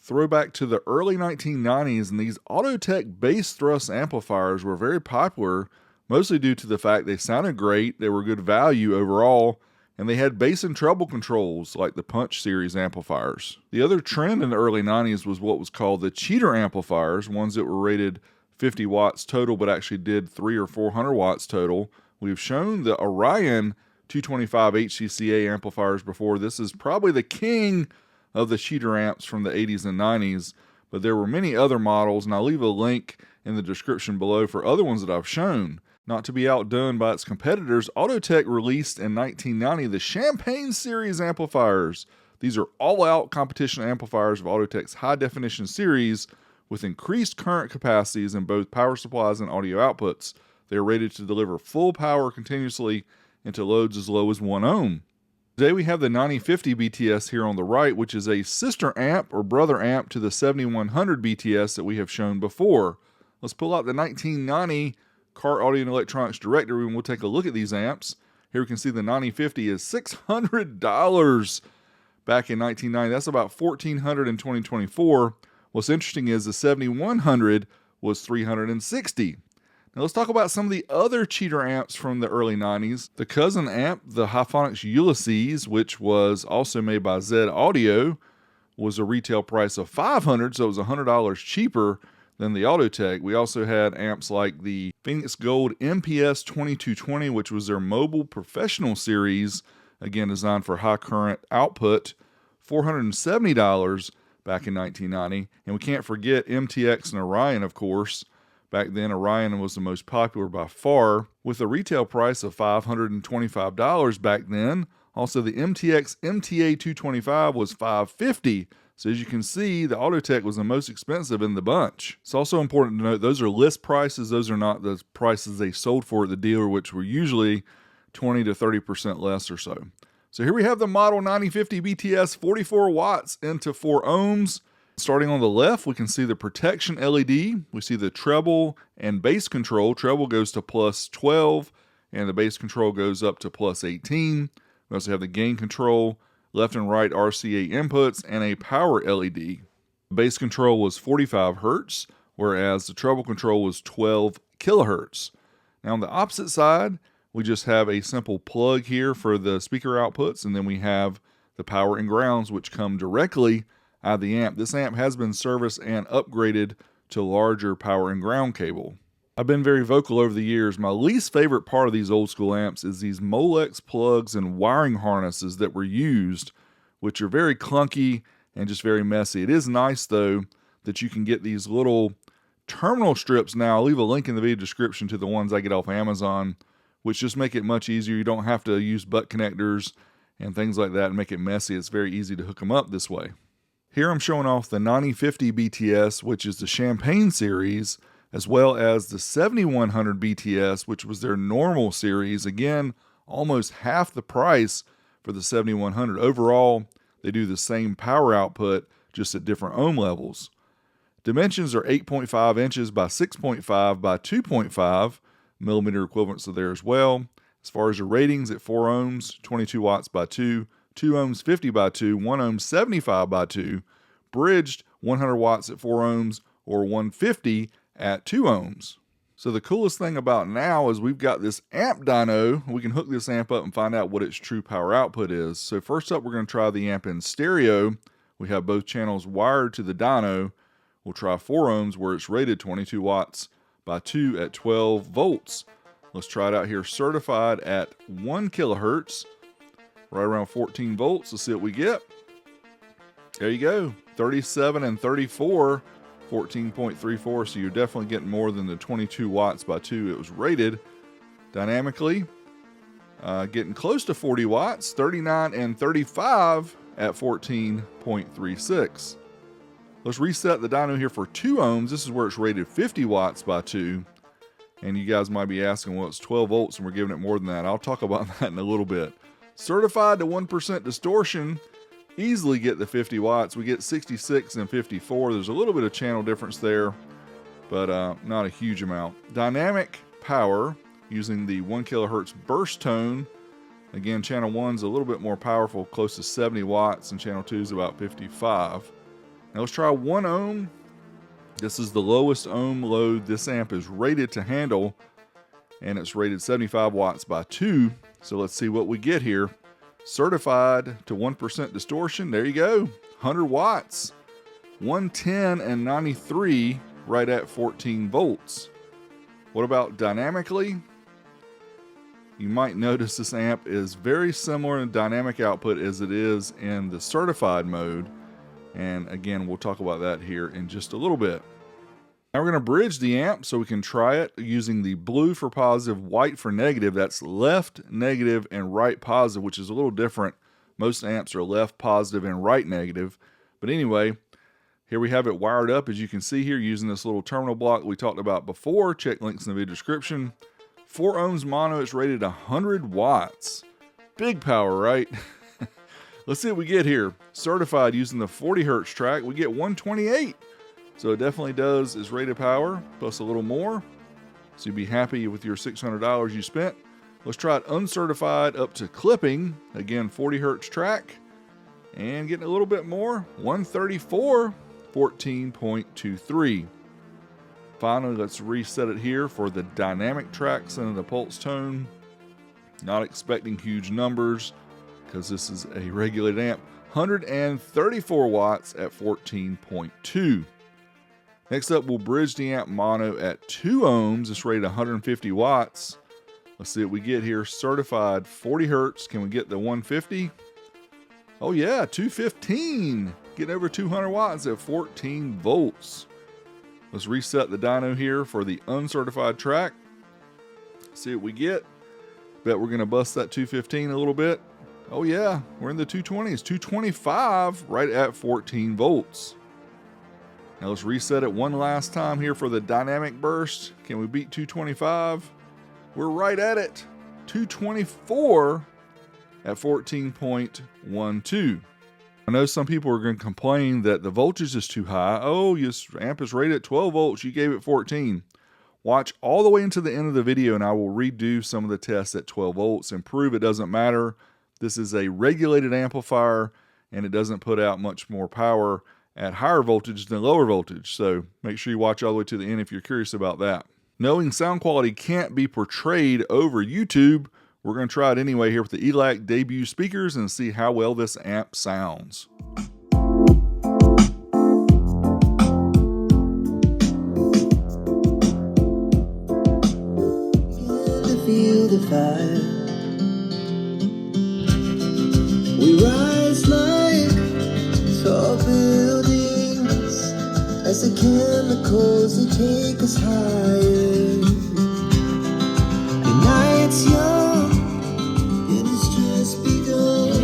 Throwback to the early 1990s, and these Autotek bass thrust amplifiers were very popular, mostly due to the fact they sounded great, they were good value overall, and they had bass and treble controls like the Punch series amplifiers. The other trend in the early 90s was what was called the cheater amplifiers, ones that were rated 50 watts total but actually did 300 or 400 watts total. We've shown the Orion 225 HCCA amplifiers before. This is probably the king of the cheater amps from the 80s and 90s, but there were many other models, and I'll leave a link in the description below for other ones that I've shown. Not to be outdone by its competitors, Autotek released in 1990 the Champagne series amplifiers. These are all-out competition amplifiers of Autotek's high-definition series with increased current capacities in both power supplies and audio outputs. They are rated to deliver full power continuously into loads as low as 1 ohm. Today we have the 9050 BTS here on the right, which is a sister amp or brother amp to the 7100 BTS that we have shown before. Let's pull out the 1990 Car Audio and Electronics directory and we'll take a look at these amps. Here we can see the 9050 is $600 back in 1990. That's about $1,400 in 2024. What's interesting is the 7100 was $360. Now let's talk about some of the other cheater amps from the early 90s. The cousin amp, the Hyphonics Ulysses, which was also made by Z Audio, was a retail price of $500, so it was $100 cheaper than the Autotek. We also had amps like the Phoenix Gold MPS 2220, which was their mobile professional series, again designed for high current output, $470 back in 1990. And we can't forget MTX and Orion, of course. Back then, Orion was the most popular by far, with a retail price of $525 back then. Also, the MTX MTA 225 was $550. So as you can see, the Autotek was the most expensive in the bunch. It's also important to note those are list prices. Those are not the prices they sold for at the dealer, which were usually 20 to 30% less or so. So here we have the model 9050 BTS, 44 watts into 4 ohms. Starting on the left, we can see the protection LED. We see the treble and bass control. Treble goes to plus 12, and the bass control goes up to plus 18. We also have the gain control, left and right RCA inputs, and a power LED. The bass control was 45 Hertz, whereas the treble control was 12 kilohertz. Now on the opposite side, we just have a simple plug here for the speaker outputs, and then we have the power and grounds, which come directly out of the amp. This amp has been serviced and upgraded to larger power and ground cable. I've been very vocal over the years. My least favorite part of these old school amps is these Molex plugs and wiring harnesses that were used, which are very clunky and just very messy. It is nice though that you can get these little terminal strips now. I'll leave a link in the video description to the ones I get off Amazon, which just make it much easier. You don't have to use butt connectors and things like that and make it messy. It's very easy to hook them up this way. Here I'm showing off the 9050 BTS, which is the Champagne series, as well as the 7100 BTS, which was their normal series. Again, almost half the price for the 7100. Overall, they do the same power output, just at different ohm levels. Dimensions are 8.5 inches by 6.5 by 2.5 millimeter equivalents are there as well. As far as your ratings, at 4 ohms, 22 watts by 2, 2 ohms 50 by 2, 1 ohm 75 by 2, bridged 100 watts at 4 ohms or 150 at 2 ohms. So the coolest thing about now is we've got this amp dyno. We can hook this amp up and find out what its true power output is. So first up, we're going to try the amp in stereo. We have both channels wired to the dyno. We'll try 4 ohms where it's rated 22 watts by 2 at 12 volts. Let's try it out here certified at 1 kilohertz. Right around 14 volts. Let's see what we get. There you go. 37 and 34, 14.34. So you're definitely getting more than the 22 watts by 2 it was rated. Dynamically, getting close to 40 watts, 39 and 35 at 14.36. Let's reset the dyno here for 2 ohms. This is where it's rated 50 watts by 2. And you guys might be asking, well, it's 12 volts and we're giving it more than that. I'll talk about that in a little bit. Certified to 1% distortion, easily get the 50 watts. We get 66 and 54. There's a little bit of channel difference there, but not a huge amount. Dynamic power using the 1 kilohertz burst tone. Again, channel 1's a little bit more powerful, close to 70 watts, and channel 2 is about 55. Now let's try 1 ohm. This is the lowest ohm load this amp is rated to handle, and it's rated 75 watts by 2. So let's see what we get here. Certified to 1% distortion. There you go. 100 watts. 110 and 93 right at 14 volts. What about dynamically? You might notice this amp is very similar in dynamic output as it is in the certified mode. And again, we'll talk about that here in just a little bit. Now we're going to bridge the amp so we can try it using the blue for positive, white for negative. That's left negative and right positive, which is a little different. Most amps are left positive and right negative. But anyway, here we have it wired up, as you can see here, using this little terminal block we talked about before. Check links in the video description. 4 ohms mono, it's rated 100 watts. Big power, right? Let's see what we get here. Certified using the 40 hertz track, we get 128. So it definitely is rated power, plus a little more. So you'd be happy with your $600 you spent. Let's try it uncertified up to clipping. Again, 40 hertz track. And getting a little bit more, 134, 14.23. Finally, let's reset it here for the dynamic tracks and the pulse tone. Not expecting huge numbers because this is a regulated amp. 134 watts at 14.2. Next up, we'll bridge the amp mono at 2 ohms. It's rated 150 watts. Let's see what we get here. Certified 40 hertz. Can we get the 150? Oh yeah, 215. Getting over 200 watts at 14 volts. Let's reset the dyno here for the uncertified track. See what we get. Bet we're going to bust that 215 a little bit. Oh yeah, we're in the 220s. 225 right at 14 volts. Now let's reset it one last time here for the dynamic burst. Can we beat 225? We're right at it. 224 at 14.12. I know some people are going to complain that the voltage is too high. Oh, your amp is rated at 12 volts. You gave it 14. Watch all the way into the end of the video and I will redo some of the tests at 12 volts and prove it doesn't matter. This is a regulated amplifier and it doesn't put out much more power at higher voltage than lower voltage. So make sure you watch all the way to the end if you're curious about that. Knowing sound quality can't be portrayed over YouTube, we're going to try it anyway here with the ELAC debut speakers and see how well this amp sounds. Feel the fire. We rise like tall buildings as the chemicals that take us higher. The night's young and it's just begun.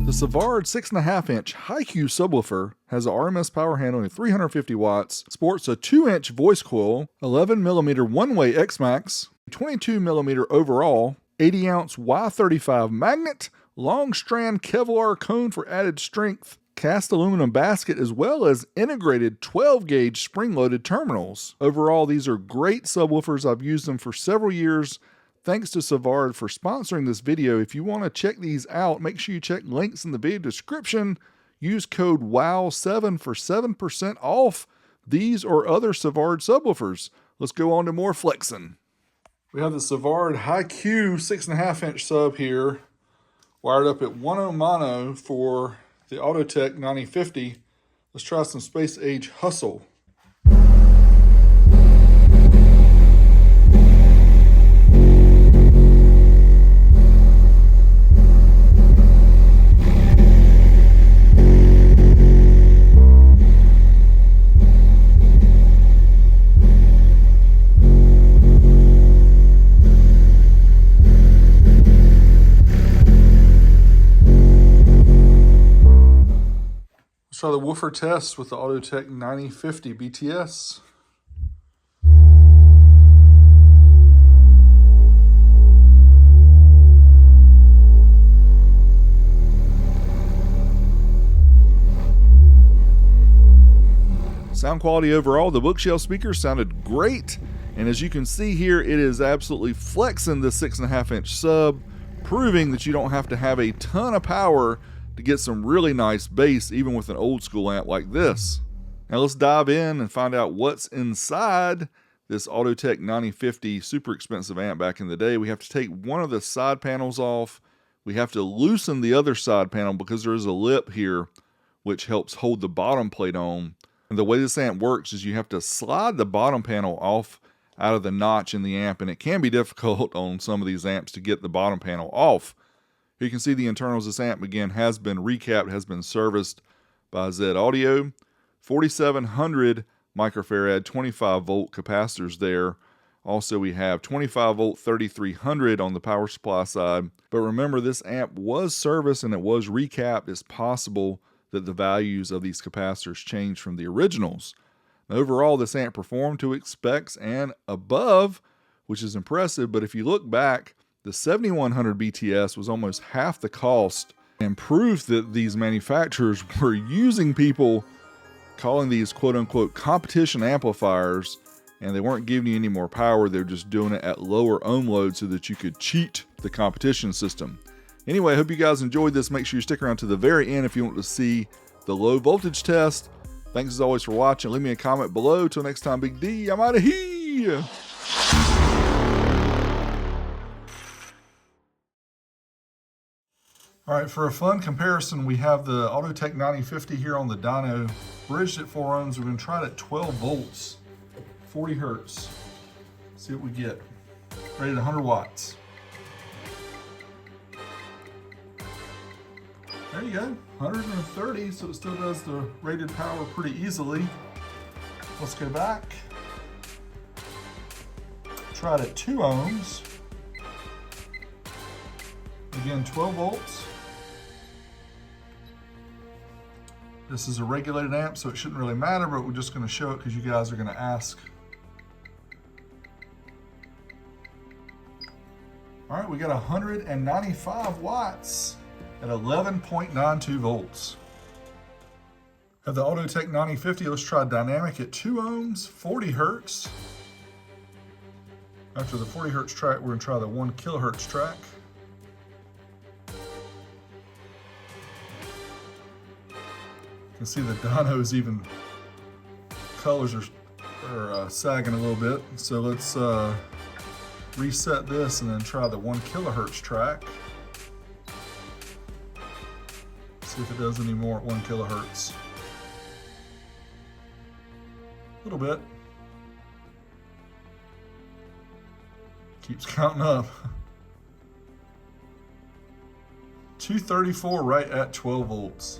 The Savard 6.5-inch high-Q subwoofer has a RMS power handling of 350 watts, sports a 2-inch voice coil, 11mm one-way X-Max, 22mm overall, 80-ounce Y35 magnet, long strand Kevlar cone for added strength, cast aluminum basket, as well as integrated 12-gauge spring-loaded terminals. Overall, these are great subwoofers. I've used them for several years. Thanks to Savard for sponsoring this video. If you want to check these out, make sure you check links in the video description. Use code WOW7 for 7% off these or other Savard subwoofers. Let's go on to more flexing. We have the Savard high-Q 6.5-inch sub here, wired up at 1 ohm mono for the Autotek 9050. Let's try some Space Age Hustle. Try the woofer test with the Autotek 9050 BTS. Sound quality overall, the bookshelf speaker sounded great, and as you can see here, it is absolutely flexing the 6.5-inch sub, proving that you don't have to have a ton of power to get some really nice bass, even with an old school amp like this. Now let's dive in and find out what's inside this Autotek 9050 super expensive amp back in the day. We have to take one of the side panels off. We have to loosen the other side panel because there is a lip here which helps hold the bottom plate on. And the way this amp works is you have to slide the bottom panel off out of the notch in the amp, and it can be difficult on some of these amps to get the bottom panel off. Here you can see the internals. This amp again has been recapped, has been serviced by Z Audio. 4700 microfarad 25 volt capacitors there. Also we have 25 volt 3300 on the power supply side. But remember, this amp was serviced and it was recapped. It's possible that the values of these capacitors changed from the originals. Now, overall, this amp performed to its specs and above, which is impressive. But if you look back, the 7100 BTS was almost half the cost, and proof that these manufacturers were using people, calling these quote-unquote competition amplifiers, and they weren't giving you any more power. They're just doing it at lower ohm load so that you could cheat the competition system. Anyway, I hope you guys enjoyed this. Make sure you stick around to the very end if you want to see the low voltage test. Thanks as always for watching. Leave me a comment below. Till next time, Big D, I'm out of here. All right, for a fun comparison, we have the Autotek 9050 here on the dyno, bridged at 4 ohms. We're going to try it at 12 volts, 40 hertz. See what we get. Rated 100 watts. There you go, 130, so it still does the rated power pretty easily. Let's go back. Try it at 2 ohms. Again, 12 volts. This is a regulated amp, so it shouldn't really matter, but we're just going to show it because you guys are going to ask. All right, we got 195 watts at 11.92 volts. Have the Autotek 9050, let's try dynamic at 2 ohms, 40 hertz. After the 40 hertz track, we're going to try the 1 kilohertz track. You can see the dynos even, colors are sagging a little bit. So let's reset this and then try the 1 kilohertz track. See if it does any more at 1 kilohertz. A little bit. Keeps counting up. 234 right at 12 volts.